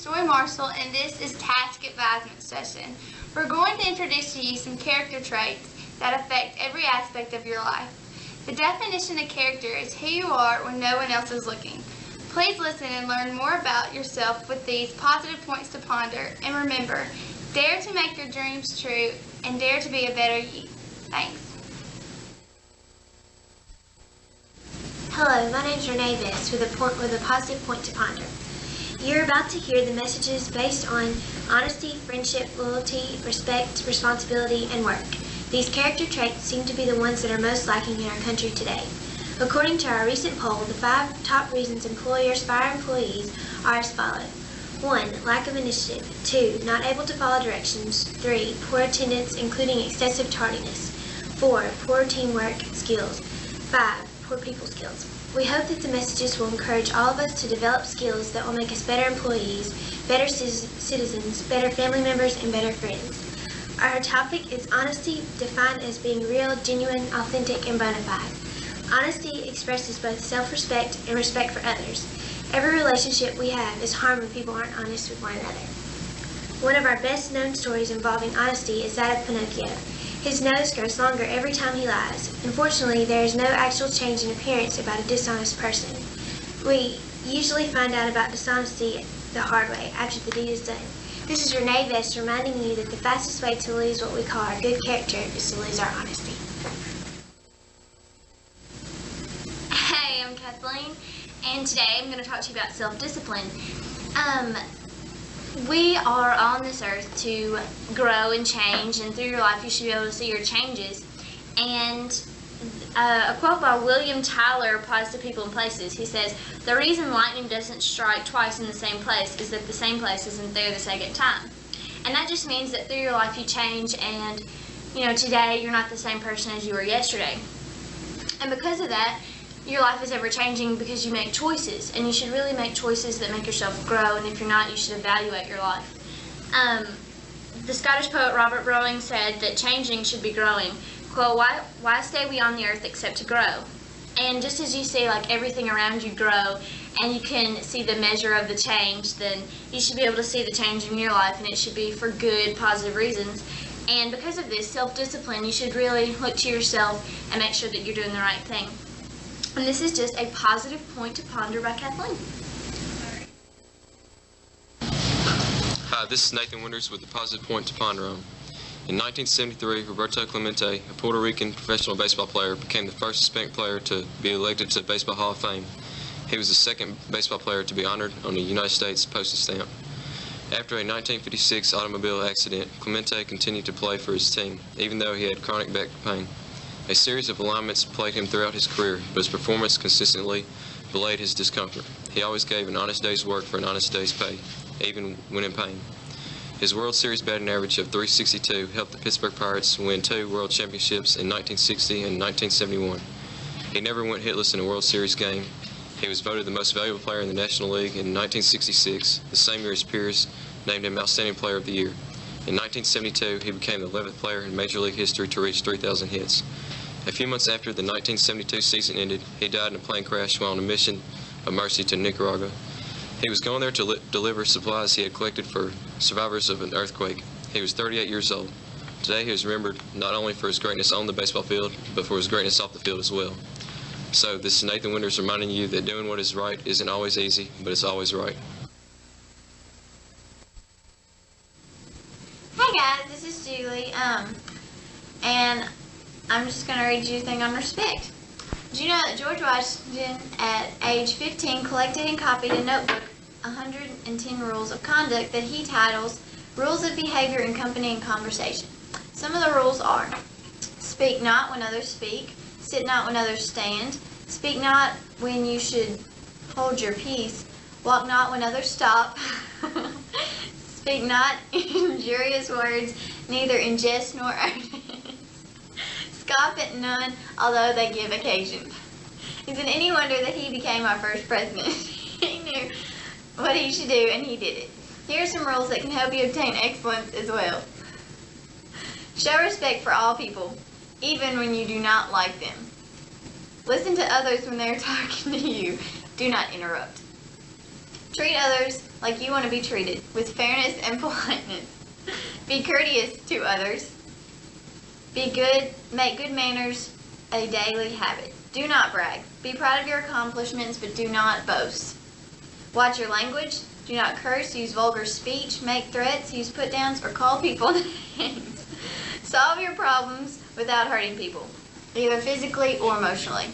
Joy Marshall, and this is Task Advisement Session. We're going to introduce to you some character traits that affect every aspect of your life. The definition of character is who you are when no one else is looking. Please listen and learn more about yourself with these positive points to ponder. And remember, dare to make your dreams true and dare to be a better you. Thanks. Hello, my name is Renee Vest with a positive point to ponder. You're about to hear the messages based on honesty, friendship, loyalty, respect, responsibility, and work. These character traits seem to be the ones that are most lacking in our country today. According to our recent poll, the 5 top reasons employers fire employees are as follows. 1. Lack of initiative. 2. Not able to follow directions. 3. Poor attendance, including excessive tardiness. 4. Poor teamwork skills. 5. Poor people skills. We hope that the messages will encourage all of us to develop skills that will make us better employees, better citizens, better family members, and better friends. Our topic is honesty, defined as being real, genuine, authentic, and bona fide. Honesty expresses both self-respect and respect for others. Every relationship we have is harmed when people aren't honest with one another. One of our best-known stories involving honesty is that of Pinocchio. His nose grows longer every time he lies. Unfortunately, there is no actual change in appearance about a dishonest person. We usually find out about dishonesty the hard way, after the deed is done. This is Renee Vest reminding you that the fastest way to lose what we call our good character is to lose our honesty. Hey, I'm Kathleen, and today I'm going to talk to you about self-discipline. We are on this earth to grow and change, and through your life you should be able to see your changes. And a quote by William Tyler applies to people and places. He says, "The reason lightning doesn't strike twice in the same place is that the same place isn't there the second time." And that just means that through your life you change, and today you're not the same person as you were yesterday. And because of that, your life is ever changing because you make choices, and you should really make choices that make yourself grow, and if you're not, you should evaluate your life. The Scottish poet Robert Browning said that changing should be growing. Quote, why stay we on the earth except to grow? And just as you see like everything around you grow, and you can see the measure of the change, then you should be able to see the change in your life, and it should be for good, positive reasons. And because of this self-discipline, you should really look to yourself and make sure that you're doing the right thing. And this is just a positive point to ponder by Kathleen. Hi, this is Nathan Winters with a positive point to ponder on. In 1973, Roberto Clemente, a Puerto Rican professional baseball player, became the first Hispanic player to be elected to the Baseball Hall of Fame. He was the second baseball player to be honored on the United States postage stamp. After a 1956 automobile accident, Clemente continued to play for his team, even though he had chronic back pain. A series of alignments plagued him throughout his career, but his performance consistently belayed his discomfort. He always gave an honest day's work for an honest day's pay, even when in pain. His World Series batting average of .362 helped the Pittsburgh Pirates win 2 World Championships in 1960 and 1971. He never went hitless in a World Series game. He was voted the most valuable player in the National League in 1966, the same year his peers named him Outstanding Player of the Year. In 1972, he became the 11th player in Major League history to reach 3,000 hits. A few months after the 1972 season ended, he died in a plane crash while on a mission of mercy to Nicaragua. He was going there to deliver supplies he had collected for survivors of an earthquake. He was 38 years old. Today he is remembered not only for his greatness on the baseball field, but for his greatness off the field as well. So this is Nathan Winters reminding you that doing what is right isn't always easy, but it's always right. Hey guys, this is Julie, and I'm just going to read you a thing on respect. Did you know that George Washington, at age 15, collected and copied a notebook, 110 Rules of Conduct, that he titles Rules of Behavior in Company and Conversation? Some of the rules are: speak not when others speak, sit not when others stand, speak not when you should hold your peace, walk not when others stop, speak not injurious words, neither in jest nor earnest. Scoff at none, although they give occasion. Is it any wonder that he became our first president? He knew what he should do, and he did it. Here are some rules that can help you obtain excellence as well. Show respect for all people, even when you do not like them. Listen to others when they are talking to you. Do not interrupt. Treat others like you want to be treated, with fairness and politeness. Be courteous to others. Be good, make good manners a daily habit. Do not brag. Be proud of your accomplishments, but do not boast. Watch your language. Do not curse, use vulgar speech, make threats, use put-downs, or call people names. Solve your problems without hurting people, either physically or emotionally.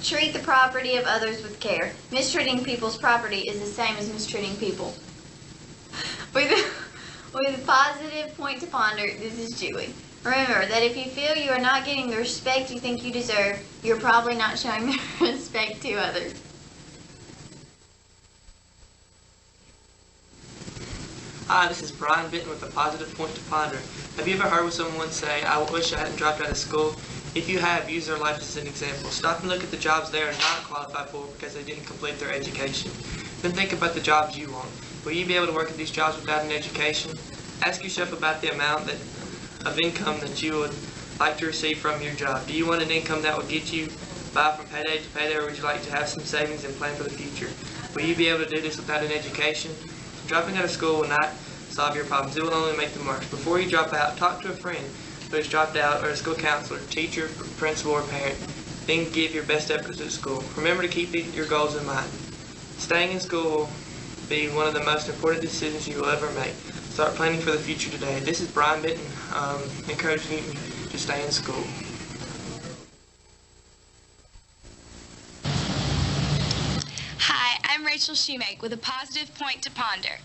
Treat the property of others with care. Mistreating people's property is the same as mistreating people. With a positive point to ponder, this is Julie. Remember that if you feel you are not getting the respect you think you deserve, you're probably not showing the respect to others. Hi, this is Brian Benton with a positive point to ponder. Have you ever heard someone say, "I wish I hadn't dropped out of school"? If you have, use their life as an example. Stop and look at the jobs they are not qualified for because they didn't complete their education. Then think about the jobs you want. Will you be able to work at these jobs without an education? Ask yourself about the amount of income that you would like to receive from your job. Do you want an income that will get you by from payday to payday, or would you like to have some savings and plan for the future? Will you be able to do this without an education? Dropping out of school will not solve your problems. It will only make them worse. Before you drop out, talk to a friend who has dropped out, or a school counselor, teacher, principal, or parent. Then give your best efforts at school. Remember to keep your goals in mind. Staying in school will be one of the most important decisions you will ever make. Start planning for the future today. This is Brian Benton, encouraging you to stay in school. Hi, I'm Rachel Shoemake with a positive point to ponder.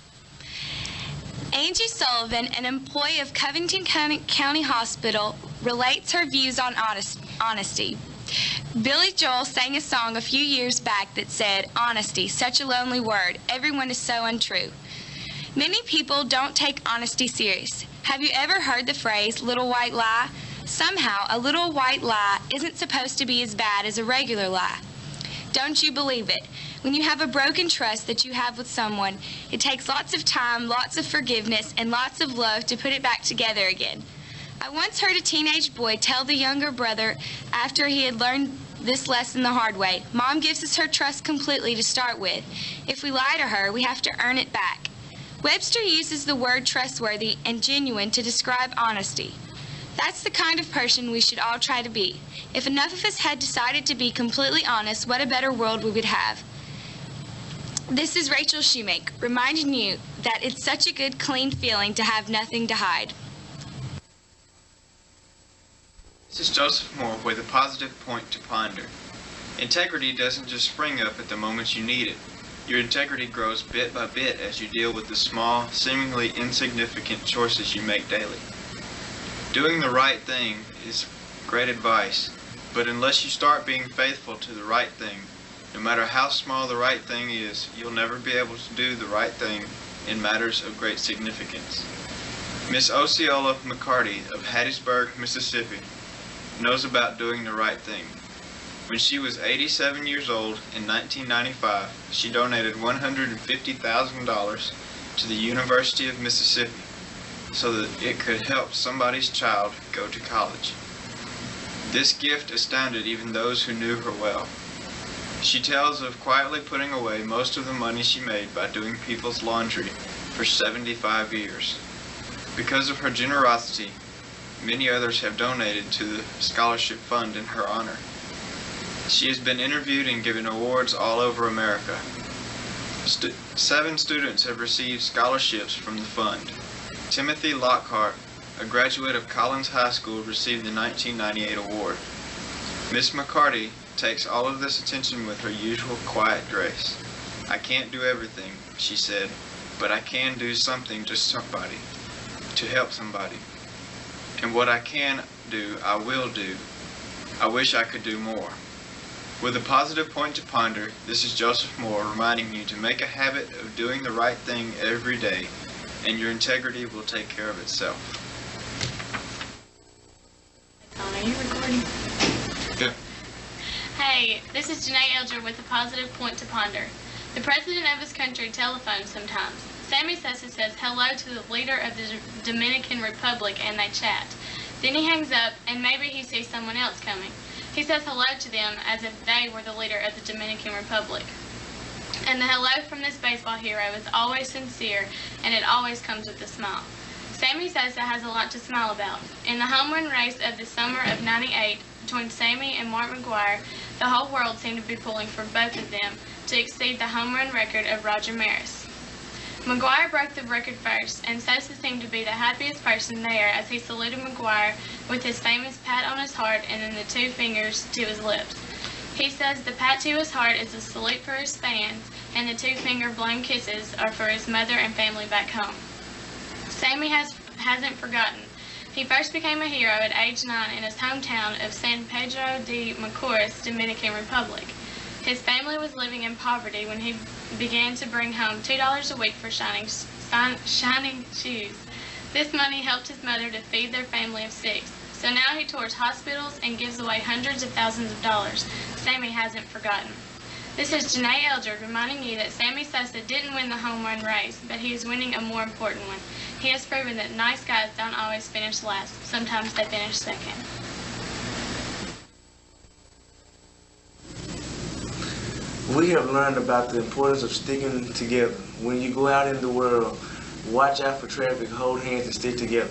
Angie Sullivan, an employee of Covington County Hospital, relates her views on honesty. Billy Joel sang a song a few years back that said, "Honesty, such a lonely word. Everyone is so untrue." Many people don't take honesty serious. Have you ever heard the phrase, "little white lie"? Somehow, a little white lie isn't supposed to be as bad as a regular lie. Don't you believe it? When you have a broken trust that you have with someone, it takes lots of time, lots of forgiveness, and lots of love to put it back together again. I once heard a teenage boy tell the younger brother after he had learned this lesson the hard way, "Mom gives us her trust completely to start with. If we lie to her, we have to earn it back." Webster uses the word trustworthy and genuine to describe honesty. That's the kind of person we should all try to be. If enough of us had decided to be completely honest, what a better world we would have. This is Rachel Shoemake, reminding you that it's such a good, clean feeling to have nothing to hide. This is Joseph Moore with a positive point to ponder. Integrity doesn't just spring up at the moment you need it. Your integrity grows bit by bit as you deal with the small, seemingly insignificant choices you make daily. Doing the right thing is great advice, but unless you start being faithful to the right thing, no matter how small the right thing is, you'll never be able to do the right thing in matters of great significance. Miss Osceola McCarty of Hattiesburg, Mississippi, knows about doing the right thing. When she was 87 years old in 1995, she donated $150,000 to the University of Mississippi so that it could help somebody's child go to college. This gift astounded even those who knew her well. She tells of quietly putting away most of the money she made by doing people's laundry for 75 years. Because of her generosity, many others have donated to the scholarship fund in her honor. She has been interviewed and given awards all over America. 7 students have received scholarships from the fund. Timothy Lockhart, a graduate of Collins High School, received the 1998 award. Miss McCarty takes all of this attention with her usual quiet grace. "I can't do everything," she said, "but I can do something to somebody, to help somebody. And what I can do, I will do. I wish I could do more." With a positive point to ponder, this is Joseph Moore reminding you to make a habit of doing the right thing every day, and your integrity will take care of itself. Are you recording? Yeah. Hey, this is Janae Elger with a positive point to ponder. The president of his country telephones sometimes. Sammy says hello to the leader of the Dominican Republic and they chat. Then he hangs up and maybe he sees someone else coming. He says hello to them as if they were the leader of the Dominican Republic. And the hello from this baseball hero is always sincere, and it always comes with a smile. Sammy Sosa has a lot to smile about. In the home run race of the summer of '98 between Sammy and Mark McGwire, the whole world seemed to be pulling for both of them to exceed the home run record of Roger Maris. McGwire broke the record first, and Sosa seemed to be the happiest person there as he saluted McGwire with his famous pat on his heart and then the two fingers to his lips. He says the pat to his heart is a salute for his fans, and the two-finger blown kisses are for his mother and family back home. Sammy hasn't forgotten. He first became a hero at age 9 in his hometown of San Pedro de Macorís, Dominican Republic. His family was living in poverty when he began to bring home $2 a week for shining shoes. This money helped his mother to feed their family of 6. So now he tours hospitals and gives away hundreds of thousands of dollars. Sammy hasn't forgotten. This is Janae Eldred reminding you that Sammy Sosa didn't win the home run race, but he is winning a more important one. He has proven that nice guys don't always finish last. Sometimes they finish second. We have learned about the importance of sticking together. When you go out in the world, watch out for traffic, hold hands, and stick together.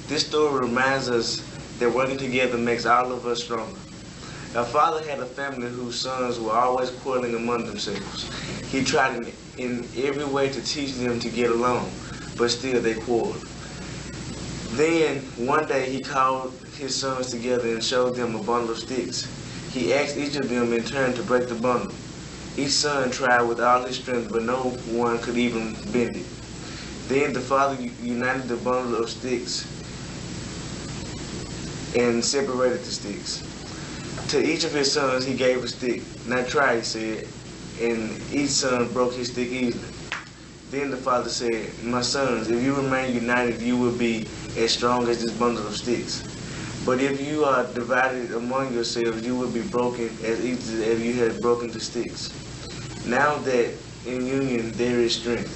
This story reminds us that working together makes all of us stronger. Our father had a family whose sons were always quarreling among themselves. He tried in every way to teach them to get along, but still they quarreled. Then, one day, he called his sons together and showed them a bundle of sticks. He asked each of them in turn to break the bundle. Each son tried with all his strength, but no one could even bend it. Then the father united the bundle of sticks and separated the sticks. To each of his sons he gave a stick. "Now try," he said, and each son broke his stick easily. Then the father said, "My sons, if you remain united, you will be as strong as this bundle of sticks. But if you are divided among yourselves, you will be broken as easily as you have broken the sticks. Now that in union there is strength."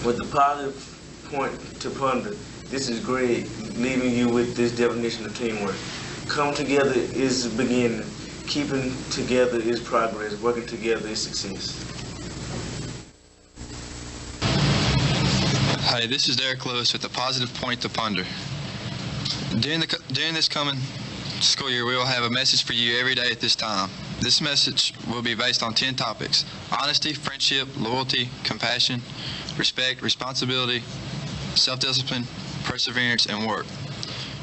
With the positive point to ponder, this is Greg leaving you with this definition of teamwork. Come together is beginning. Keeping together is progress. Working together is success. Hi, this is Derek Lewis with a positive point to ponder. During this coming school year, we will have a message for you every day at this time. This message will be based on 10 topics: honesty, friendship, loyalty, compassion, respect, responsibility, self-discipline, perseverance, and work.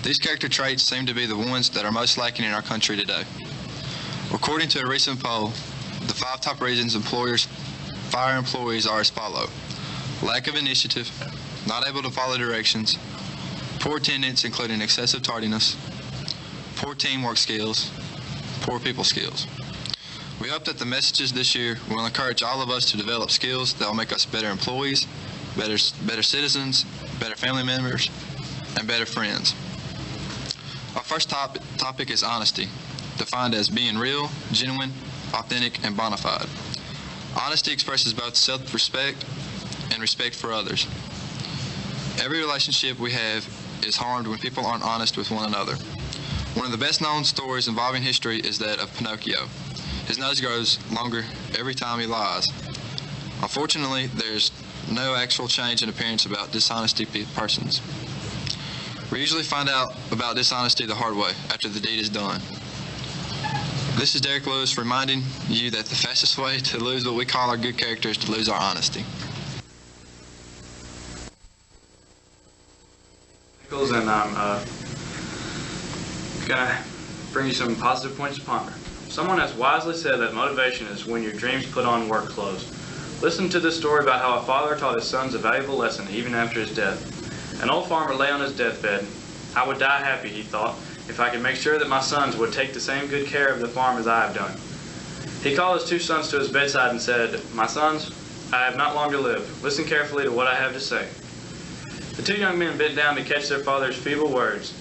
These character traits seem to be the ones that are most lacking in our country today. According to a recent poll, the 5 top reasons employers fire employees are as follows: lack of initiative, not able to follow directions, poor attendance including excessive tardiness, poor teamwork skills, poor people skills. We hope that the messages this year will encourage all of us to develop skills that will make us better employees, better citizens, better family members, and better friends. Our first topic is honesty, defined as being real, genuine, authentic, and bona fide. Honesty expresses both self-respect and respect for others. Every relationship we have is harmed when people aren't honest with one another. One of the best known stories involving history is that of Pinocchio. His nose grows longer every time he lies. Unfortunately, there's no actual change in appearance about dishonesty persons. We usually find out about dishonesty the hard way, after the deed is done. This is Derek Lewis reminding you that the fastest way to lose what we call our good character is to lose our honesty. And I'm gonna bring you some positive points to ponder. Someone has wisely said that motivation is when your dreams put on work clothes. Listen to this story about how a father taught his sons a valuable lesson even after his death. An old farmer lay on his deathbed. "I would die happy," he thought, "if I could make sure that my sons would take the same good care of the farm as I have done." He called his 2 sons to his bedside and said, "My sons, I have not long to live. Listen carefully to what I have to say." The 2 young men bent down to catch their father's feeble words.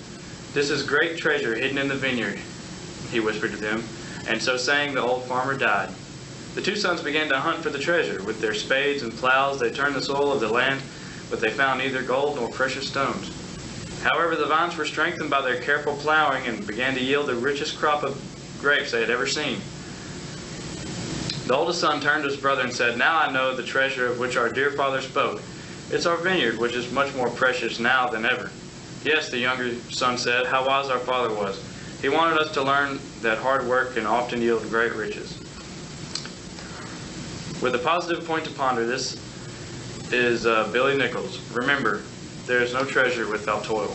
"This is great treasure hidden in the vineyard," he whispered to them, and so saying the old farmer died. The 2 sons began to hunt for the treasure. With their spades and plows they turned the soil of the land, but they found neither gold nor precious stones. However, the vines were strengthened by their careful plowing and began to yield the richest crop of grapes they had ever seen. The oldest son turned to his brother and said, "Now I know the treasure of which our dear father spoke. It's our vineyard, which is much more precious now than ever." "Yes," the younger son said, "how wise our father was. He wanted us to learn that hard work can often yield great riches." With a positive point to ponder, this is Billy Nichols. Remember, there is no treasure without toil.